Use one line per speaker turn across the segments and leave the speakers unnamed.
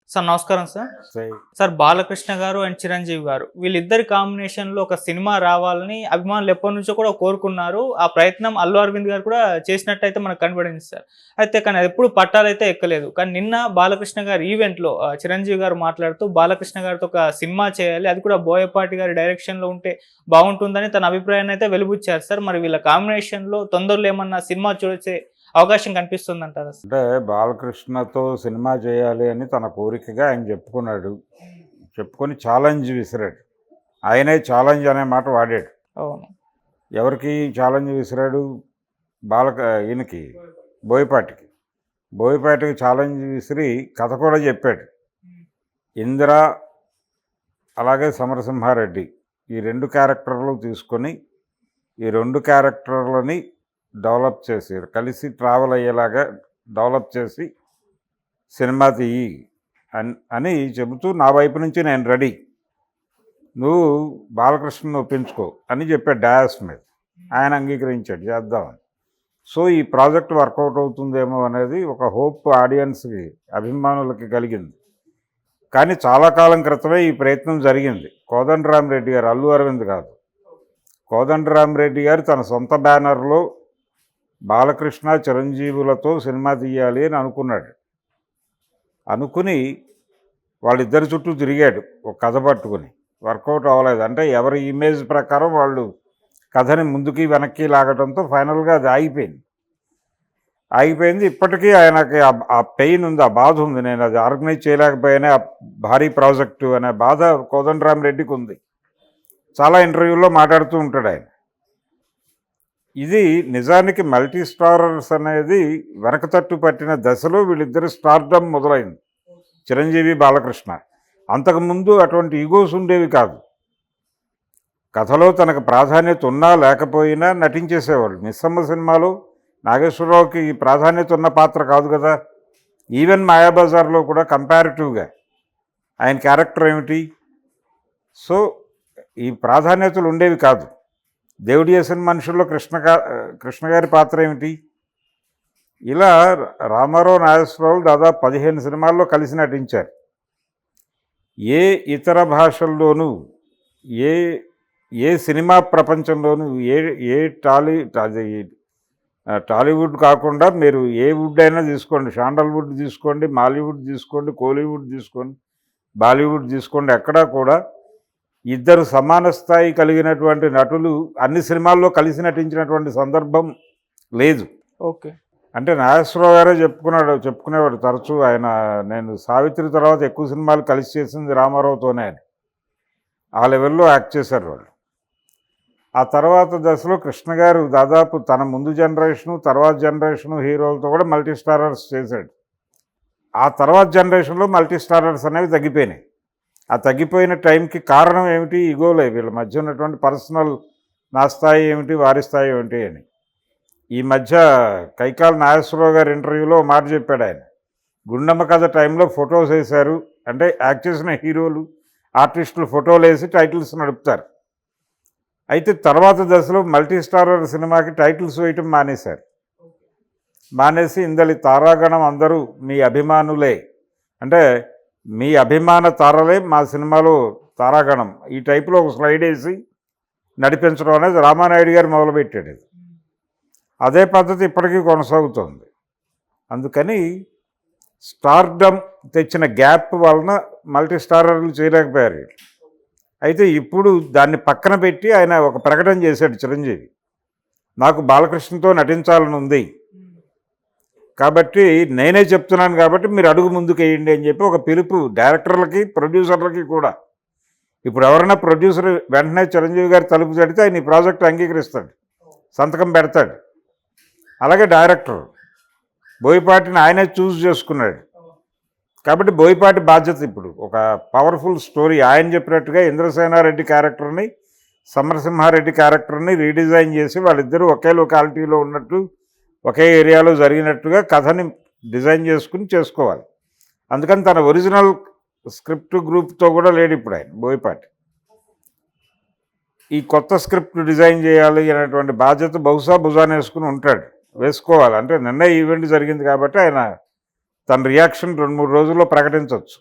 Sir నమస్కారం sir.
సై
sir Balakrishna గారు and Chiranjeevi గారు వీళ్ళిద్దరి కాంబినేషన్‌లో ఒక సినిమా రావాలని అభిమానులు ఎప్పటినుంచో కూడా కోరుకున్నారు. ఆ ప్రయత్నం అల్లు అరవింద్ గారు కూడా చేసినట్టయితే మనకు కనబడింది సార్. అయితే కానీ అదెప్పుడు పట్టాలైతే ఎక్కలేదు. కానీ నిన్న బాలకృష్ణ గారి ఈవెంట్‌లో చిరంజీవి గారు మాట్లాడుతూ బాలకృష్ణ గారితో ఒక సినిమా చేయాలి. అది కూడా బోయపాటి గారి డైరెక్షన్‌లో ఉంటే బాగుంటుందని తన అభిప్రాయాన్ని అయితే వెలిబుచ్చారు సార్. మరి వీళ్ళ కాంబినేషన్‌లో తొందరలో ఏమన్నా సినిమా చూసే అవకాశం కనిపిస్తుందంటారా సార్?
అంటే బాలకృష్ణతో సినిమా చేయాలి అని తన కోరికగా ఆయన చెప్పుకున్నాడు. చెప్పుకొని ఛాలెంజ్ విసిరాడు. ఆయనే ఛాలెంజ్ అనే మాట వాడాడు.
అవును.
ఎవరికి ఛాలెంజ్ విసిరాడు? ఈయనకి బోయపాటికి. బోయపాటికి ఛాలెంజ్ విసిరి కథ కూడా చెప్పాడు. ఇందిర అలాగే సమరసింహారెడ్డి ఈ 2 క్యారెక్టర్లు తీసుకొని ఈ 2 క్యారెక్టర్లని డెవలప్ చేసి కలిసి ట్రావెల్ అయ్యేలాగా డెవలప్ చేసి సినిమా తీయి అని చెబుతూ నా వైపు నుంచి నేను రెడీ, నువ్వు బాలకృష్ణను ఒప్పించుకో అని చెప్పాడు డయాస్ మీద. ఆయన అంగీకరించాడు చేద్దామని. సో ఈ ప్రాజెక్ట్ వర్కౌట్ అవుతుందేమో అనేది ఒక హోప్ ఆడియన్స్కి అభిమానులకి కలిగింది. కానీ చాలా కాలం క్రితమే ఈ ప్రయత్నం జరిగింది. కోదండరామిరెడ్డి గారు, అల్లు అరవింద్ కాదు, కోదండరామిరెడ్డి గారు తన సొంత బ్యానర్లో బాలకృష్ణ చిరంజీవులతో సినిమా తీయాలి అని అనుకున్నాడు. అనుకుని వాళ్ళిద్దరి చుట్టూ తిరిగాడు ఒక కథ పట్టుకుని. వర్కౌట్ అవ్వలేదు. అంటే ఎవరి ఇమేజ్ ప్రకారం వాళ్ళు కథని ముందుకి వెనక్కి లాగడంతో ఫైనల్గా అది ఆగిపోయింది. ఇప్పటికీ ఆయనకి ఆ పెయిన్ ఉంది, ఆ బాధ ఉంది. నేను అది ఆర్గనైజ్ చేయలేకపోయినా ఆ భారీ ప్రాజెక్టు అనే బాధ కోదండరామిరెడ్డికి ఉంది. చాలా ఇంటర్వ్యూల్లో మాట్లాడుతూ ఉంటాడు ఆయన. ఇది నిజానికి మల్టీ స్టారర్స్ అనేది వెనకతట్టు పట్టిన దశలో వీళ్ళిద్దరు స్టార్డమ్ మొదలైంది, చిరంజీవి బాలకృష్ణ. అంతకుముందు అటువంటి ఈగోస్ ఉండేవి కాదు. కథలో తనకు ప్రాధాన్యత ఉన్నా లేకపోయినా నటించేసేవాళ్ళు. మిస్సమ్మ సినిమాలో నాగేశ్వరరావుకి ప్రాధాన్యత ఉన్న పాత్ర కాదు కదా. ఈవెన్ మాయాబజార్లో కూడా కంపారిటివ్గా ఆయన క్యారెక్టర్ ఏమిటి? సో ఈ ప్రాధాన్యతలు ఉండేవి కాదు. దేవుడు చేసిన మనుషుల్లో కృష్ణ గారి పాత్ర ఏమిటి? ఇలా రామారావు, నాగేశ్వరరావు దాదాపు 15 సినిమాల్లో కలిసి నటించారు. ఏ ఇతర భాషల్లోనూ ఏ సినిమా ప్రపంచంలోనూ ఏ టాలీవుడ్ కాకుండా మీరు ఏ వుడ్ అయినా తీసుకోండి, శాండల్వుడ్ తీసుకోండి, మాలీవుడ్ తీసుకోండి, కోలీవుడ్ తీసుకోండి, బాలీవుడ్ తీసుకోండి, ఎక్కడా కూడా ఇద్దరు సమాన స్థాయి కలిగినటువంటి నటులు అన్ని సినిమాల్లో కలిసి నటించినటువంటి సందర్భం లేదు.
ఓకే.
అంటే నాగేశ్వరరావు గారే చెప్పుకునేవాడు తరచూ. ఆయన నేను సావిత్రి తర్వాత ఎక్కువ సినిమాలు కలిసి చేసింది రామారావుతోనే అని. ఆ లెవెల్లో యాక్ట్ చేశారు వాళ్ళు. ఆ తర్వాత దశలో కృష్ణ గారు దాదాపు తన ముందు జనరేషను తర్వాత జనరేషను హీరోలతో కూడా మల్టీ స్టారర్స్ చేశాడు. ఆ తర్వాత జనరేషన్లో మల్టీ స్టారర్స్ అనేవి తగ్గిపోయినాయి. ఆ తగ్గిపోయిన టైంకి కారణం ఏమిటి? ఈగోలే. వీళ్ళ మధ్య ఉన్నటువంటి పర్సనల్, నా స్థాయి ఏమిటి, వారి స్థాయి ఏమిటి అని. ఈ మధ్య కైకాల నాగేశ్వరరావు గారి ఇంటర్వ్యూలో మాట చెప్పాడు ఆయన. గుండమ్మ కథ టైంలో ఫొటోస్ వేశారు. అంటే యాక్ట్ చేసిన హీరోలు, ఆర్టిస్టులు ఫోటోలు వేసి టైటిల్స్ నడుపుతారు. అయితే తర్వాత దశలో మల్టీ స్టారర్ సినిమాకి టైటిల్స్ వేయటం మానేసి ఇందలి తారాగణం అందరూ మీ అభిమానులే, అంటే మీ అభిమాన తారలే మా సినిమాలో తారాగణం, ఈ టైపులో ఒక స్లైడ్ వేసి నడిపించడం అనేది రామానాయుడు గారు మొదలుపెట్టాడు. అదే పద్ధతి ఇప్పటికీ కొనసాగుతోంది. అందుకని స్టార్డమ్ తెచ్చిన గ్యాప్ వలన మల్టీ స్టారర్లు చేయలేకపోయారు. అయితే ఇప్పుడు దాన్ని పక్కన పెట్టి ఆయన ఒక ప్రకటన చేశాడు చిరంజీవి. నాకు బాలకృష్ణతో నటించాలని ఉంది కాబట్టి నేనే చెప్తున్నాను కాబట్టి మీరు అడుగు ముందుకు వేయండి అని చెప్పి ఒక పిలుపు డైరెక్టర్లకి, ప్రొడ్యూసర్లకి కూడా. ఇప్పుడు ఎవరైనా ప్రొడ్యూసర్ వెంటనే చిరంజీవి గారి తలుపు తడితే ఆయన ఈ ప్రాజెక్ట్ అంగీకరిస్తాడు, సంతకం పెడతాడు. అలాగే డైరెక్టర్ బోయపాటిని ఆయనే చూస్ చేసుకున్నాడు కాబట్టి బోయపాటి బాధ్యత ఇప్పుడు ఒక పవర్ఫుల్ స్టోరీ. ఆయన చెప్పినట్టుగా ఇంద్రసేనారెడ్డి క్యారెక్టర్ని, సమరసింహారెడ్డి క్యారెక్టర్ని రీడిజైన్ చేసి వాళ్ళిద్దరూ ఒకే లొకాలిటీలో ఉన్నట్టు, ఒకే ఏరియాలో జరిగినట్టుగా కథని డిజైన్ చేసుకోవాలి. అందుకని తన ఒరిజినల్ స్క్రిప్ట్ గ్రూప్తో కూడా లేడు ఇప్పుడు ఆయన బోయపాటి. ఈ కొత్త స్క్రిప్ట్ డిజైన్ చేయాలి అనేటువంటి బాధ్యత బహుశా భుజాన్ని వేసుకోవాలి. అంటే నిన్న ఈవెంట్ జరిగింది కాబట్టి ఆయన తన రియాక్షన్ 2-3 రోజుల్లో ప్రకటించవచ్చు.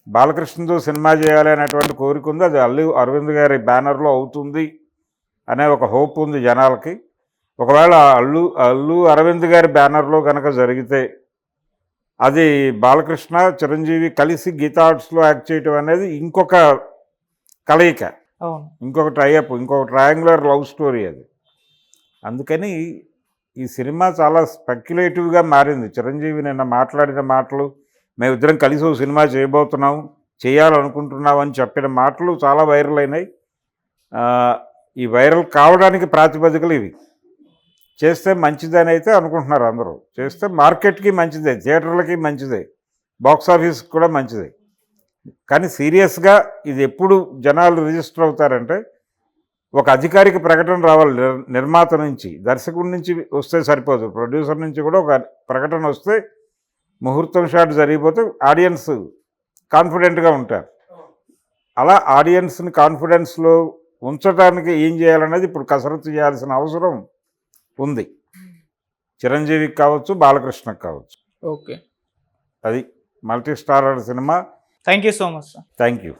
బాలకృష్ణతో సినిమా చేయాలి అనేటువంటి కోరిక ఉంది. అది అల్లు అరవింద్ గారి బ్యానర్లో అవుతుంది అనే ఒక హోప్ ఉంది జనాలకి. ఒకవేళ అల్లు అరవింద్ గారి బ్యానర్లో కనుక జరిగితే అది బాలకృష్ణ చిరంజీవి కలిసి గీతా ఆర్ట్స్లో యాక్ట్ చేయటం అనేది ఇంకొక కలయిక,
అవును.
ఇంకొక టైఅప్, ఇంకొక ట్రయాంగులర్ లవ్ స్టోరీ అది. అందుకని ఈ సినిమా చాలా స్పెక్యులేటివ్గా మారింది. చిరంజీవి నిన్న మాట్లాడిన మాటలు, మేమిద్దరం కలిసి ఒక సినిమా చేయబోతున్నాం, చేయాలనుకుంటున్నాం అని చెప్పిన మాటలు చాలా వైరల్ అయినాయి. ఈ వైరల్ కావడానికి ప్రాతిపదికలు ఇవి. చేస్తే మంచిదని అయితే అనుకుంటున్నారు అందరూ. చేస్తే మార్కెట్కి మంచిదే, థియేటర్లకి మంచిదే, బాక్స్ ఆఫీస్కి కూడా మంచిదే. కానీ సీరియస్గా ఇది ఎప్పుడు జనాలు రిజిస్టర్ అవుతారంటే ఒక అధికారిక ప్రకటన రావాలి నిర్మాత నుంచి, దర్శకుడి నుంచి వస్తే సరిపోదు, ప్రొడ్యూసర్ నుంచి కూడా ఒక ప్రకటన వస్తే ముహూర్తం షాట్ జరిగిపోతే ఆడియన్స్ కాన్ఫిడెంట్గా ఉంటారు. అలా ఆడియన్స్ని కాన్ఫిడెన్స్లో ఉంచడానికి ఏం చేయాలనేది ఇప్పుడు కసరత్తు చేయాల్సిన అవసరం ఉంది. చిరంజీవికి కావచ్చు, బాలకృష్ణకి కావచ్చు.
ఓకే.
అది multi starrer cinema.
Thank you so much sir.
Thank you.